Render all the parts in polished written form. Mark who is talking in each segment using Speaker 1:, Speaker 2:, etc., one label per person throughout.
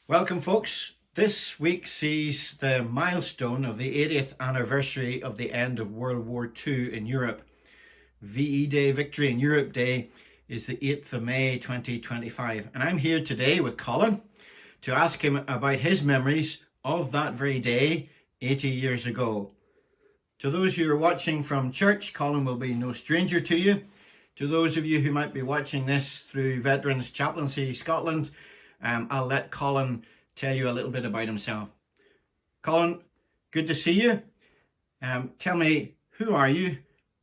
Speaker 1: Welcome, folks. This week sees the milestone of the 80th anniversary of the end of World War II in Europe. VE Day, Victory in Europe Day, is the 8th of May 2025. And I'm here today with Colin to ask him about his memories of that very day 80 years ago. To those who are watching from church, Colin will be no stranger to you. To those of you who might be watching this through Veterans Chaplaincy Scotland, I'll let Colin tell you a little bit about himself. Colin, good to see you. Tell me, who are you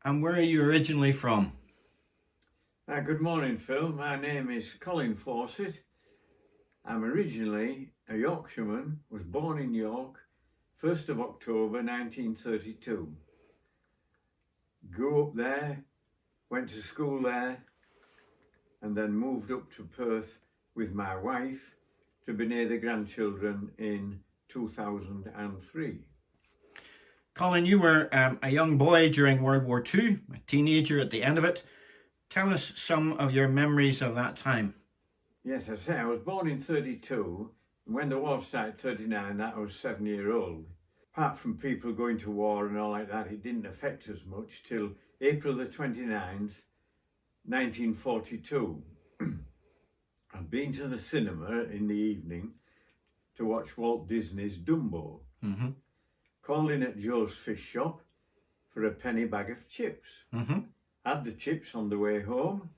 Speaker 1: and where are you originally from?
Speaker 2: Good morning, Phil. My name is Colin Fawcett. I'm originally a Yorkshireman, was born in York, 1st of October 1932. Grew up there, went to school there, and then moved up to Perth with my wife to be near the grandchildren in 2003.
Speaker 1: Colin, you were a young boy during World War II, a teenager at the end of it. Tell us some of your memories of that time.
Speaker 2: Yes, I say, I was born in 32, and when the war started 39, that I was 7-year-old. Apart from people going to war and all like that, it didn't affect us much till April the 29th, 1942. I'd been to the cinema in the evening to watch Walt Disney's Dumbo. Called in at Joe's fish shop for a penny bag of chips. Had the chips on the way home.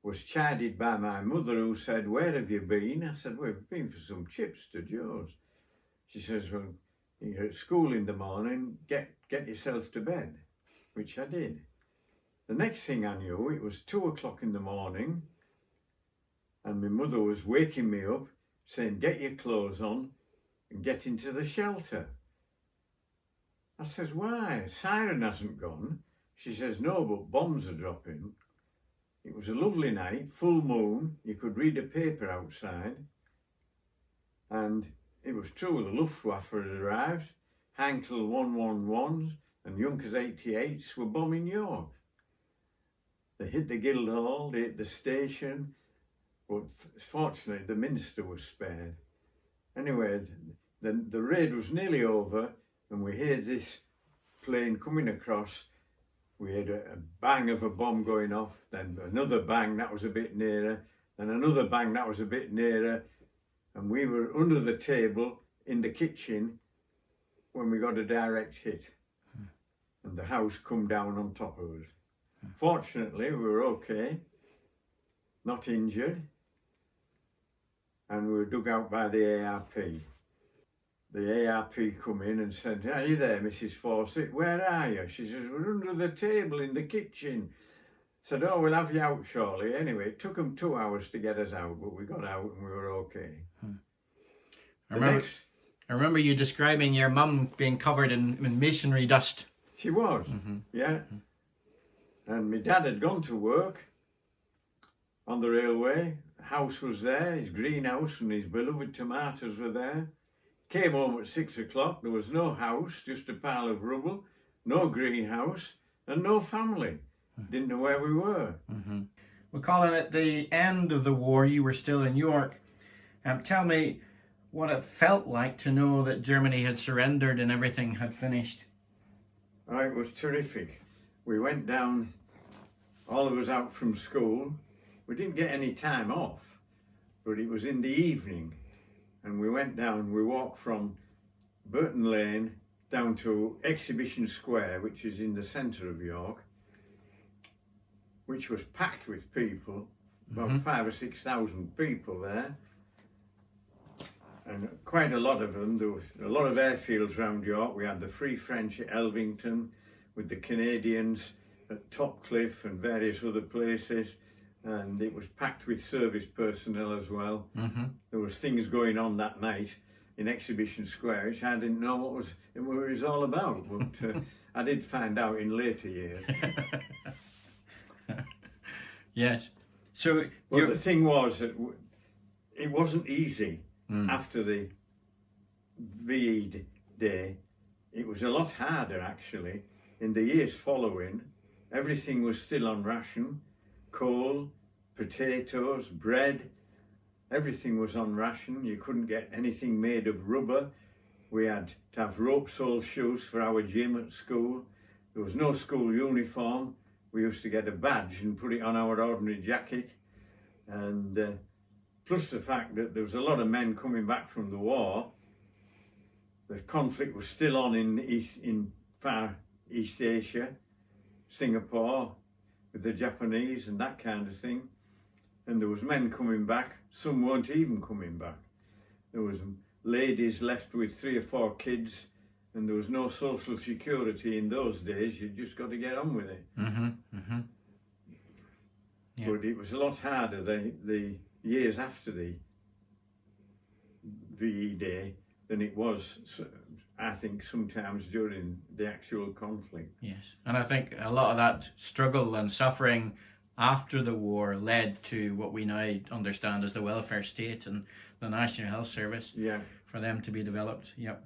Speaker 2: Was chided by my mother, who said, "Where have you been?" I said, "We've been for some chips to Joe's." She says, "Well, you're at school in the morning, get yourself to bed," which I did. The next thing I knew, it was 2 o'clock in the morning, and my mother was waking me up, saying, "Get your clothes on and get into the shelter." I says, "Why? Siren hasn't gone." She says, "No, but bombs are dropping." It was a lovely night, full moon, you could read a paper outside. And it was true, the Luftwaffe had arrived, Heinkel 111s and Junkers 88s were bombing York. They hit the Guildhall, they hit the station, but fortunately the Minster was spared. Anyway, the raid was nearly over, and we heard this plane coming across. We had a bang of a bomb going off, then another bang that was a bit nearer, then another bang that was a bit nearer, and we were under the table in the kitchen when we got a direct hit, and the house come down on top of us. Fortunately, we were okay, not injured, and we were dug out by the ARP. The ARP come in and said, "Are you there, Mrs. Fawcett? Where are you?" She says, "We're under the table in the kitchen." Said, "Oh, we'll have you out shortly." Anyway, it took them 2 hours to get us out, but we got out and we were okay.
Speaker 1: I remember you describing your mum being covered in masonry dust.
Speaker 2: She was, yeah. And my dad had gone to work on the railway. The house was there, his greenhouse and his beloved tomatoes were there. Came home at 6 o'clock, there was no house, just a pile of rubble, no greenhouse and no family. Didn't know where we were.
Speaker 1: Well, Colin, at the end of the war, you were still in York. Tell me what it felt like to know that Germany had surrendered and everything had finished.
Speaker 2: Oh, it was terrific. We went down, all of us out from school. We didn't get any time off, but it was in the evening. And we went down, we walked from Burton Lane down to Exhibition Square, which is in the centre of York, which was packed with people, about 5,000 or 6,000 people there. And quite a lot of them. There was a lot of airfields around York. We had the Free French at Elvington, with the Canadians at Topcliffe and various other places. And it was packed with service personnel as well. There was things going on that night in Exhibition Square, which I didn't know what it was all about, but I did find out in later years.
Speaker 1: Yes. So,
Speaker 2: well, the thing was that it wasn't easy after the VE Day. It was a lot harder, actually. In the years following, everything was still on ration. Coal, potatoes, bread, everything was on ration. You couldn't get anything made of rubber. We had to have rope sole shoes for our gym at school. There was no school uniform. We used to get a badge and put it on our ordinary jacket. And plus the fact that there was a lot of men coming back from the war. The conflict was still on in far East Asia, Singapore, with the Japanese and that kind of thing. And there was men coming back. Some weren't even coming back. There was ladies left with 3 or 4 kids, and there was no social security in those days. You just got to get on with it.
Speaker 1: Yeah.
Speaker 2: But it was a lot harder the years after the VE Day than it was, I think, sometimes during the actual conflict.
Speaker 1: Yes, and I think a lot of that struggle and suffering after the war led to what we now understand as the welfare state and the National Health Service.
Speaker 2: Yeah.
Speaker 1: For them to be developed. Yep.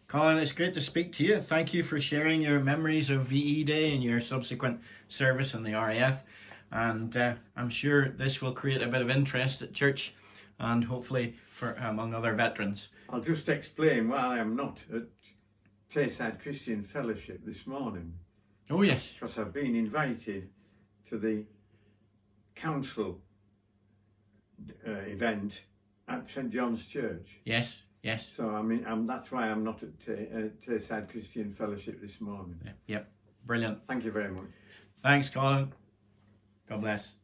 Speaker 1: Colin, it's great to speak to you. Thank you for sharing your memories of VE Day and your subsequent service in the RAF. And I'm sure this will create a bit of interest at church and hopefully for among other veterans.
Speaker 2: I'll just explain why I am not at Tayside Christian Fellowship this morning.
Speaker 1: Oh, yes.
Speaker 2: Because I've been invited to the council event at St John's Church.
Speaker 1: Yes, yes.
Speaker 2: So I mean, that's why I'm not at Tayside Christian Fellowship this morning.
Speaker 1: Yep, brilliant.
Speaker 2: Thank you very much.
Speaker 1: Thanks, Colin. God bless.